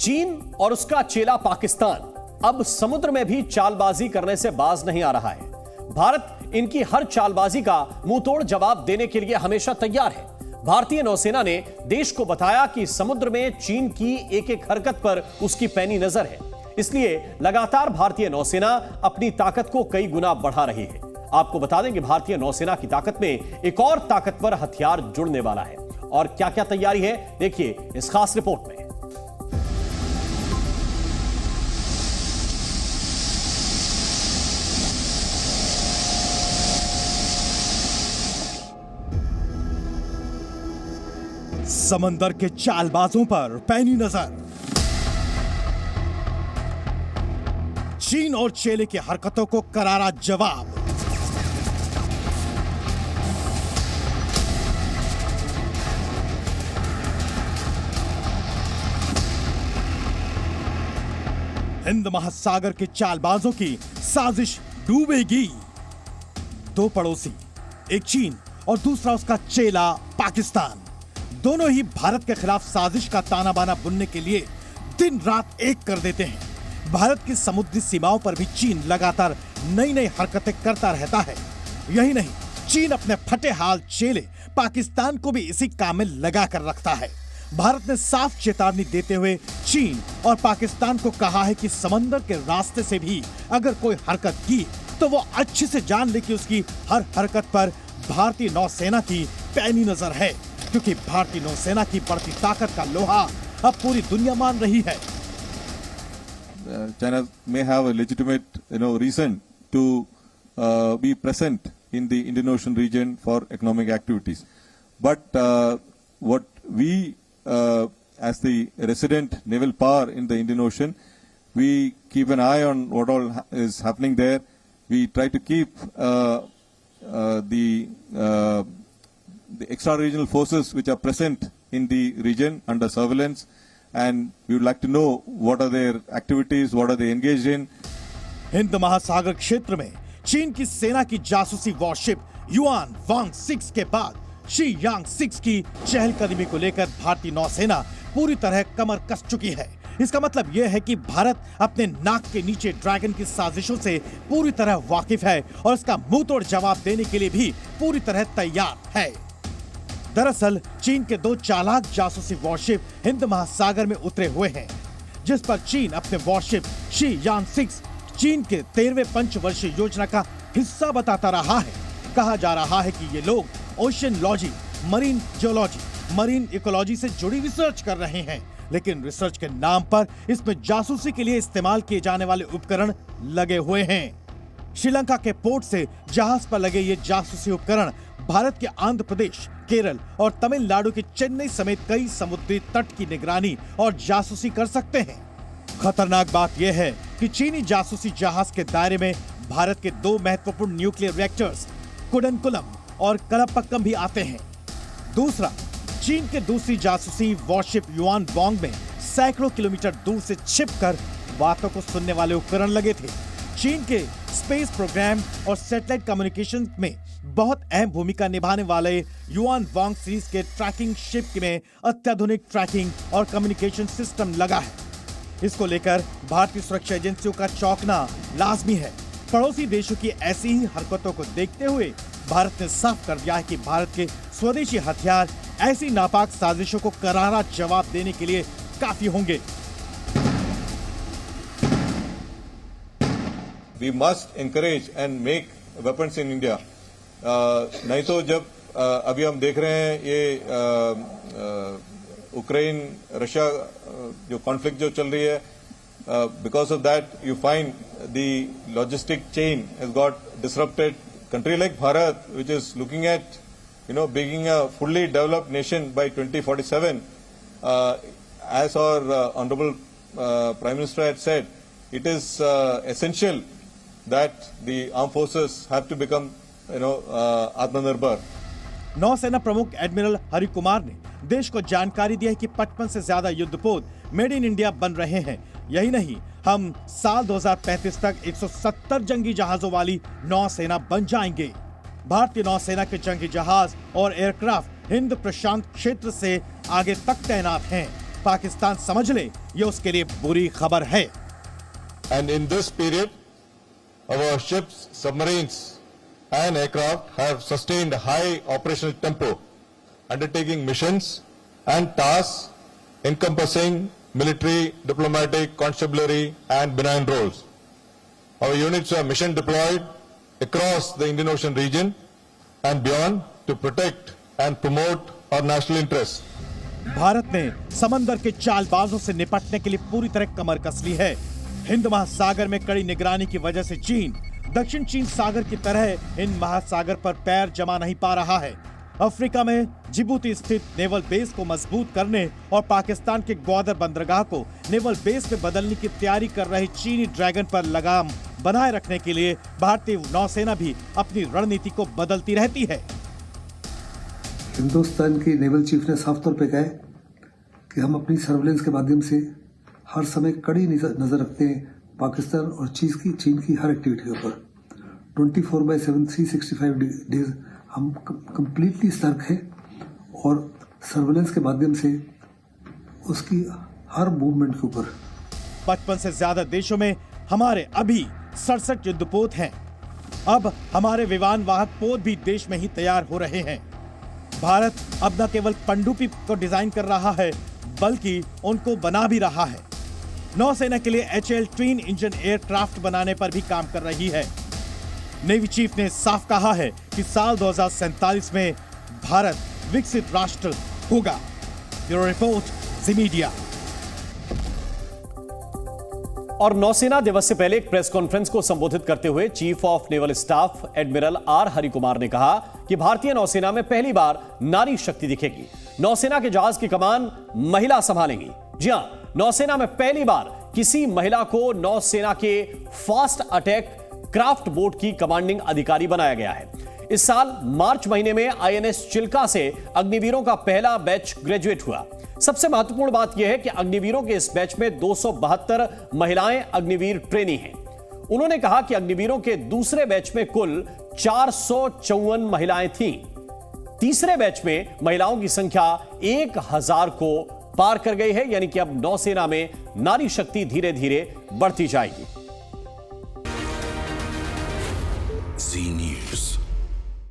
चीन और उसका चेला पाकिस्तान अब समुद्र में भी चालबाजी करने से बाज नहीं आ रहा है। भारत इनकी हर चालबाजी का मुंहतोड़ जवाब देने के लिए हमेशा तैयार है। भारतीय नौसेना ने देश को बताया कि समुद्र में चीन की एक एक हरकत पर उसकी पैनी नजर है, इसलिए लगातार भारतीय नौसेना अपनी ताकत को कई गुना बढ़ा रही है। आपको बता दें कि भारतीय नौसेना की ताकत में एक और ताकतवर हथियार जुड़ने वाला है, और क्या क्या तैयारी है देखिए इस खास रिपोर्ट में। समंदर के चालबाजों पर पैनी नजर। चीन और चेले की हरकतों को करारा जवाब। हिंद महासागर के चालबाजों की साजिश डूबेगी। दो पड़ोसी, एक चीन और दूसरा उसका चेला पाकिस्तान, दोनों ही भारत के खिलाफ साजिश का ताना बाना बुनने के लिए दिन रात एक कर देते हैं। भारत की समुद्री सीमाओं पर भी चीन लगातार नई नई हरकतें करता रहता है। यही नहीं, चीन अपने फटे हाल चेले पाकिस्तान को भी इसी काम में लगा कर रखता है। भारत ने साफ चेतावनी देते हुए चीन और पाकिस्तान को कहा है कि समंदर के रास्ते से भी अगर कोई हरकत की तो वो अच्छे से जान ले कि उसकी हर हरकत पर भारतीय नौसेना की पैनी नजर है, क्योंकि भारतीय नौसेना की बढ़ती ताकत का लोहा अब पूरी दुनिया मान रही है। China may have a legitimate, reason to be present in the Indian Ocean region for economic activities. But what we, as the resident naval power in the Indian Ocean, we keep an eye on what all is happening there. We try to keep the extra-regional forces which are present in the region under surveillance, and we would like to know what are their activities, what are they engaged in. Hind महासागर क्षेत्र में चीन की सेना की जासूसी worship yuan वांग 6 के बाद शी यांग 6 की चहलकदमी को लेकर भारतीय नौसेना पूरी तरह कमर कस चुकी है। इसका मतलब यह है कि भारत अपने नाक के नीचे ड्रैगन की साजिशों से पूरी तरह वाकिफ है और इसका मुंहतोड़ जवाब देने के लिए भी पूरी तरह तैयार है। दरअसल चीन के दो चालाक जासूसी वॉरशिप हिंद महासागर में उतरे हुए हैं, जिस पर चीन अपने वॉरशिप शी यांग 6 चीन के 13वें पंचवर्षीय योजना का हिस्सा बताता रहा है। कहा जा रहा है कि ये लोग ओशियनोलॉजी, मरीन जियोलॉजी, मरीन इकोलॉजी से जुड़ी रिसर्च कर रहे हैं, लेकिन रिसर्च के नाम पर इसमें जासूसी के लिए इस्तेमाल किए जाने वाले उपकरण लगे हुए हैं। श्रीलंका के पोर्ट से जहाज पर लगे ये जासूसी उपकरण भारत के आंध्र प्रदेश, केरल और तमिलनाडु के चेन्नई समेत कई समुद्री तट की निगरानी और जासूसी कर सकते हैं। खतरनाक बात यह है कि चीनी जासूसी जहाज के दायरे में भारत के दो महत्वपूर्ण न्यूक्लियर रिएक्टर्स कुडनकुलम और कलपक्कम भी आते हैं। दूसरा, चीन के दूसरी जासूसी वॉरशिप युआन वांग में सैकड़ों किलोमीटर दूर से छिपकर बातों को सुनने वाले उपकरण लगे थे। चीन के स्पेस प्रोग्राम और सैटेलाइट कम्युनिकेशन में बहुत अहम भूमिका निभाने वाले युआन वांग सीरीज के ट्रैकिंग शिप में अत्याधुनिक ट्रैकिंग और कम्युनिकेशन सिस्टम लगा है। इसको लेकर भारतीय सुरक्षा एजेंसियों का चौंकना लाजमी है। पड़ोसी देशों की ऐसी ही हरकतों को देखते हुए भारत ने साफ कर दिया है कि भारत के स्वदेशी हथियार ऐसी नापाक साजिशों को करारा जवाब देने के लिए काफी होंगे। We must encourage and make weapons in India. नहीं तो जब अभी हम देख रहे हैं ये यूक्रेन रशिया जो कॉन्फ्लिक्ट जो चल रही है, because of that you find the logistic chain has got disrupted. Country like Bharat, which is looking at being a fully developed nation by 2047, as our honorable Prime Minister had said, it is essential that the armed forces have to become आत्मनिर्भर। नौसेना प्रमुख admiral Hari Kumar ने देश को जानकारी दी है कि 55 से ज्यादा युद्धपोत मेड इन इंडिया बन रहे हैं। यही नहीं, हम साल 2035 तक 170 जंगी जहाजों वाली नौसेना बन जाएंगे। भारतीय नौसेना के जंगी जहाज और एयरक्राफ्ट हिंद प्रशांत क्षेत्र से आगे तक तैनात हैं। पाकिस्तान समझ ले ये उसके लिए बुरी खबर है। And in this period, our ships, submarines and aircraft have sustained high operational tempo, undertaking missions and tasks encompassing military, diplomatic, constabulary and benign roles. Our units are mission deployed across the Indian Ocean region and beyond to protect and promote our national interests. Bharat ने समंदर के चालबाजों से निपटने के लिए पूरी तरह कमर कस ली है। हिंद महासागर में कड़ी निगरानी की वजह से चीन दक्षिण चीन सागर की तरह इन महासागर पर पैर जमा नहीं पा रहा है। अफ्रीका में जिबूती स्थित नेवल बेस को मजबूत करने और पाकिस्तान के ग्वादर बंदरगाह को नेवल बेस में बदलने की तैयारी कर रही चीनी ड्रैगन पर लगाम बनाए रखने के लिए भारतीय नौसेना भी अपनी रणनीति को बदलती रहती है। हिंदुस्तान की नेवल चीफ ने साफ तौर पे कहा है कि हम अपनी सर्वेलेंस के माध्यम से हर समय कड़ी नजर रखते हैं पाकिस्तान और चीन की हर एक्टिविटी के ऊपर। 24/7 365 डेज हम कंप्लीटली सतर्क हैं और सर्वेलेंस के माध्यम से उसकी हर मूवमेंट के ऊपर। 55 से ज्यादा देशों में हमारे अभी 67 युद्धपोत हैं। अब हमारे विमान वाहक पोत भी देश में ही तैयार हो रहे हैं। भारत अब न केवल पनडुब्बी को डिजाइन कर रहा है बल्कि उनको बना भी रहा है। नौसेना के लिए HAL ट्विन इंजन एयरक्राफ्ट बनाने पर भी काम कर रही है। नेवी चीफ ने साफ कहा है कि साल 2047 में भारत विकसित राष्ट्र होगा। ब्यूरो रिपोर्ट, जी मीडिया। और नौसेना दिवस से पहले एक प्रेस कॉन्फ्रेंस को संबोधित करते हुए chief of naval staff admiral R Harikumar ने कहा कि भारतीय नौसेना में पहली बार नारी शक्ति दिखेगी। नौसेना के जहाज की कमान महिला संभालेंगी। जी हां, नौसेना में पहली बार किसी महिला को नौसेना के फास्ट अटैक क्राफ्ट बोट की कमांडिंग अधिकारी बनाया गया है। इस साल मार्च महीने में INS चिल्का से अग्निवीरों का पहला बैच ग्रेजुएट हुआ। सबसे महत्वपूर्ण बात यह है कि अग्निवीरों के इस बैच में 272 महिलाएं अग्निवीर ट्रेनी हैं। उन्होंने कहा कि अग्निवीरों के दूसरे बैच में कुल 454 महिलाएं थीं। तीसरे बैच में महिलाओं की संख्या 1000 को पार कर गई है, यानी कि अब नौसेना में नारी शक्ति धीरे धीरे बढ़ती जाएगी।